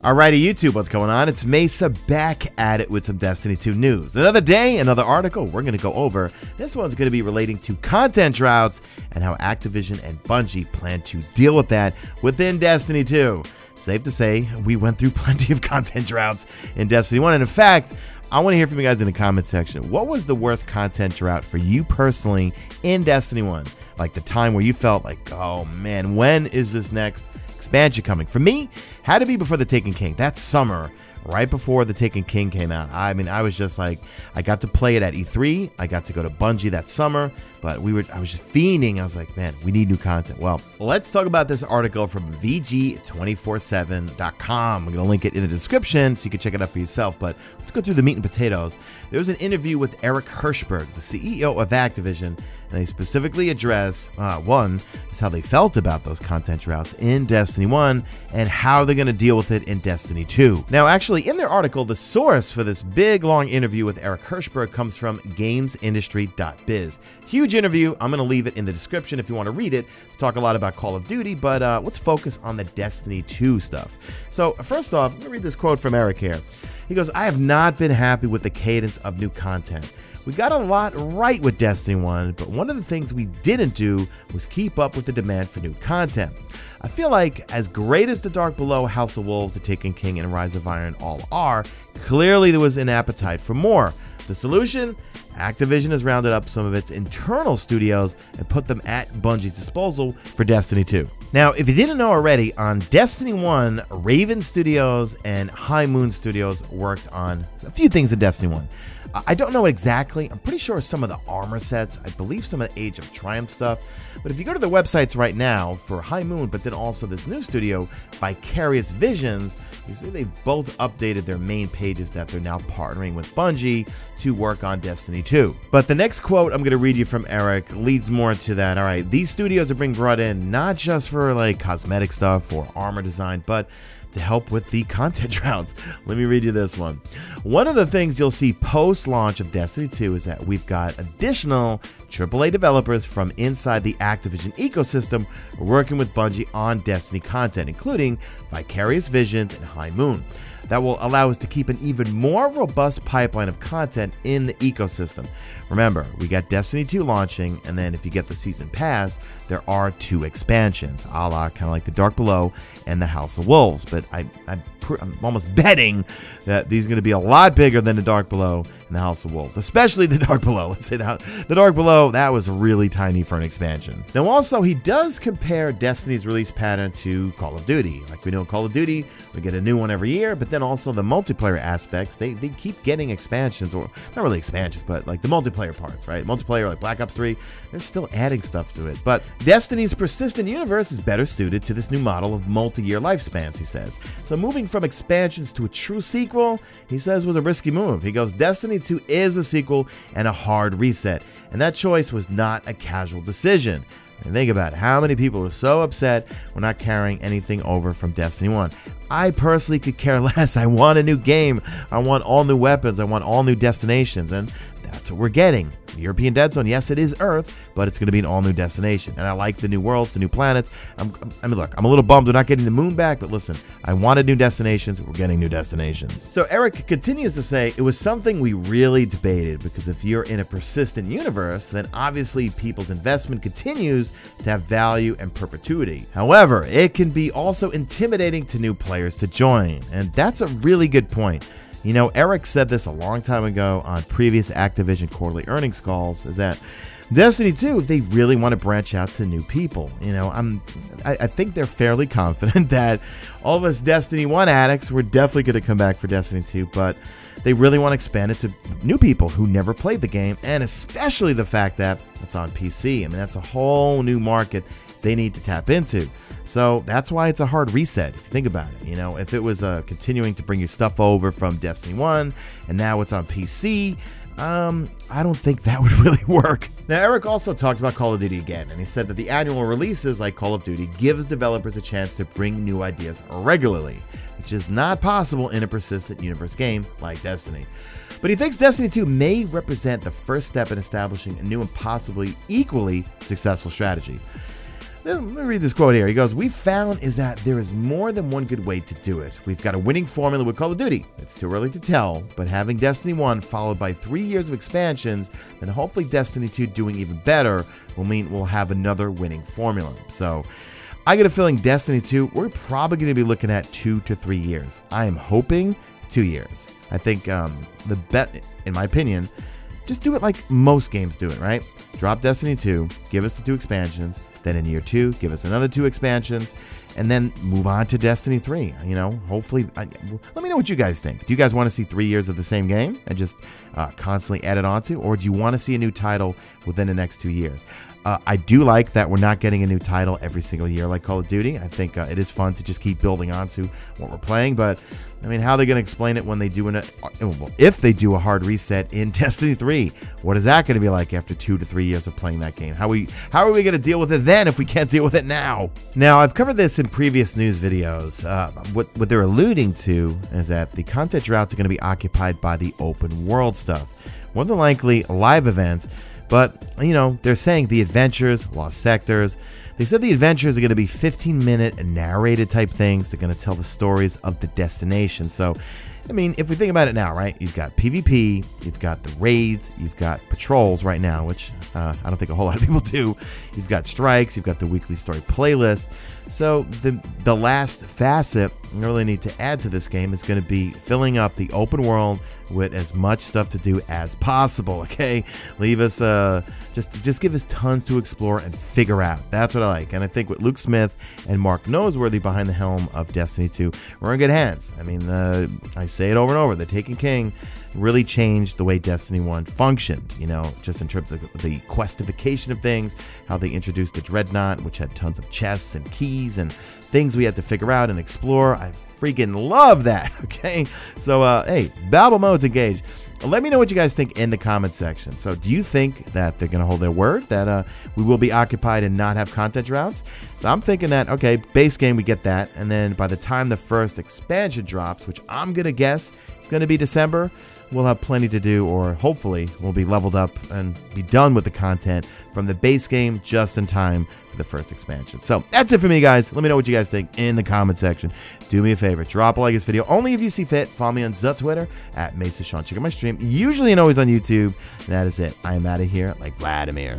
Alrighty, YouTube, what's going on? It's Mesa back at it with some Destiny 2 news. Another day, another article we're going to go over. This one's going to be relating to content droughts and how Activision and Bungie plan to deal with that within Destiny 2. Safe to say, we went through plenty of content droughts in Destiny 1. And in fact, I want to hear from you guys in the comment section. What was the worst content drought for you personally in Destiny 1? Like the time where you felt like, oh man, when is this next expansion coming? For me, had to be before the Taken King. That summer, right before the Taken King came out. I mean, I was just like, I got to play it at E3. I got to go to Bungie that summer, but I was just fiending. I was like, man, we need new content. Well, let's talk about this article from VG247.com. I'm going to link it in the description so you can check it out for yourself, but let's go through the meat and potatoes. There was an interview with Eric Hirshberg, the CEO of Activision, and they specifically address, one, is how they felt about those content droughts in Destiny 1 and how they're going to deal with it in Destiny 2. Now, actually, in their article, the source for this big, long interview with Eric Hirshberg comes from gamesindustry.biz. Huge interview. I'm going to leave it in the description if you want to read it. We talk a lot about Call of Duty, but let's focus on the Destiny 2 stuff. So, first off, let me read this quote from Eric here. He goes, "I have not been happy with the cadence of new content. We got a lot right with Destiny 1, but one of the things we didn't do was keep up with the demand for new content. I feel like as great as The Dark Below, House of Wolves, The Taken King, and Rise of Iron all are, clearly there was an appetite for more. The solution? Activision has rounded up some of its internal studios and put them at Bungie's disposal for Destiny 2. Now, if you didn't know already, on Destiny 1, Raven Studios and High Moon Studios worked on a few things in Destiny 1. I don't know exactly. I'm pretty sure some of the armor sets, I believe some of the Age of Triumph stuff. But if you go to the websites right now for High Moon, but then also this new studio, Vicarious Visions, you see they've both updated their main pages that they're now partnering with Bungie to work on Destiny 2. But the next quote I'm going to read you from Eric leads more to that. All right, these studios are being brought in not just for like cosmetic stuff or armor design, but to help with the content droughts. Let me read you this one. One of the things you'll see post-launch of Destiny 2 is that we've got additional AAA developers from inside the Activision ecosystem working with Bungie on Destiny content, including Vicarious Visions and High Moon. That will allow us to keep an even more robust pipeline of content in the ecosystem. Remember, we got Destiny 2 launching, and then if you get the Season Pass, there are 2 expansions, a la kind of like The Dark Below and The House of Wolves. But I'm almost betting that these are going to be a lot bigger than The Dark Below and The House of Wolves, especially The Dark Below. Let's say that The Dark Below, that was really tiny for an expansion. Now, also, he does compare Destiny's release pattern to Call of Duty. Like we know in Call of Duty, we get a new one every year, but then also the multiplayer aspects, they keep getting expansions, or not really expansions, but like the multiplayer parts, right? Multiplayer like Black Ops 3, they're still adding stuff to it. But Destiny's persistent universe is better suited to this new model of multi-year lifespans, he says. So moving from expansions to a true sequel, he says, was a risky move. He goes, Destiny 2 is a sequel and a hard reset, and that choice was not a casual decision. And think about it, how many people were so upset we're not carrying anything over from Destiny 1. I personally could care less. I want a new game. I want all new weapons. I want all new destinations, and that's what we're getting. European Dead Zone, yes, it is Earth, but it's going to be an all-new destination. And I like the new worlds, the new planets. I mean, look, I'm a little bummed we're not getting the moon back, but listen, I wanted new destinations. We're getting new destinations. So Eric continues to say, it was something we really debated, because if you're in a persistent universe, then obviously people's investment continues to have value and perpetuity. However, it can be also intimidating to new players to join, and that's a really good point. You know, Eric said this a long time ago on previous Activision quarterly earnings calls, is that Destiny 2, they really want to branch out to new people. You know, I think they're fairly confident that all of us Destiny 1 addicts, we're definitely going to come back for Destiny 2, but they really want to expand it to new people who never played the game, and especially the fact that it's on PC. I mean, that's a whole new market they need to tap into. So that's why it's a hard reset, if you think about it. You know, if it was continuing to bring your stuff over from Destiny 1 and now it's on PC, I don't think that would really work. Now, Eric also talks about Call of Duty again, and he said that the annual releases like Call of Duty gives developers a chance to bring new ideas regularly, which is not possible in a persistent universe game like Destiny. But he thinks Destiny 2 may represent the first step in establishing a new and possibly equally successful strategy. Let me read this quote here. He goes, "We found is that there is more than one good way to do it. We've got a winning formula with Call of Duty. It's too early to tell, but having Destiny 1 followed by 3 years of expansions, then hopefully Destiny 2 doing even better will mean we'll have another winning formula." So I get a feeling Destiny 2, we're probably going to be looking at 2 to 3 years. I am hoping 2 years. I think the bet, in my opinion, just do it like most games do it, right? Drop Destiny 2, give us the 2 expansions, then in year 2, give us another 2 expansions, and then move on to Destiny 3. You know, hopefully, let me know what you guys think. Do you guys want to see 3 years of the same game and just constantly add it onto, or do you want to see a new title within the next 2 years? I do like that we're not getting a new title every single year like Call of Duty. I think it is fun to just keep building onto what we're playing, but I mean, how are they going to explain it when they do if they do a hard reset in Destiny 3? What is that going to be like after 2 to 3 years of playing that game? How are we going to deal with it then if we can't deal with it now? Now, I've covered this in previous news videos. What they're alluding to is that the content droughts are going to be occupied by the open world stuff. More than likely, live events. But, you know, they're saying the adventures, lost sectors. They said the adventures are going to be 15-minute narrated type things. They're going to tell the stories of the destination. So, I mean, if we think about it now, right? You've got PvP, you've got the raids, you've got patrols right now, which I don't think a whole lot of people do. You've got strikes, you've got the weekly story playlist. So the last facet I really need to add to this game is going to be filling up the open world with as much stuff to do as possible. Okay, leave us just give us tons to explore and figure out. That's what I like, and I think with Luke Smith and Mark Noseworthy behind the helm of Destiny 2, we're in good hands. I mean, I say it over and over. The Taken King really changed the way Destiny 1 functioned, you know, just in terms of the questification of things, how they introduced the Dreadnought, which had tons of chests and keys and things we had to figure out and explore. I freaking love that, okay? So, hey, Babel mode's engaged. Let me know what you guys think in the comment section. So do you think that they're going to hold their word, that we will be occupied and not have content droughts? So I'm thinking that, okay, base game, we get that. And then by the time the first expansion drops, which I'm going to guess is going to be December, we'll have plenty to do, or hopefully we'll be leveled up and be done with the content from the base game just in time for the first expansion. So that's it for me, guys. Let me know what you guys think in the comment section. Do me a favor, drop a like this video only if you see fit. Follow me on Twitter at Mesa Sean. Check out my stream, usually and always on YouTube. And that is it. I am out of here like Vladimir.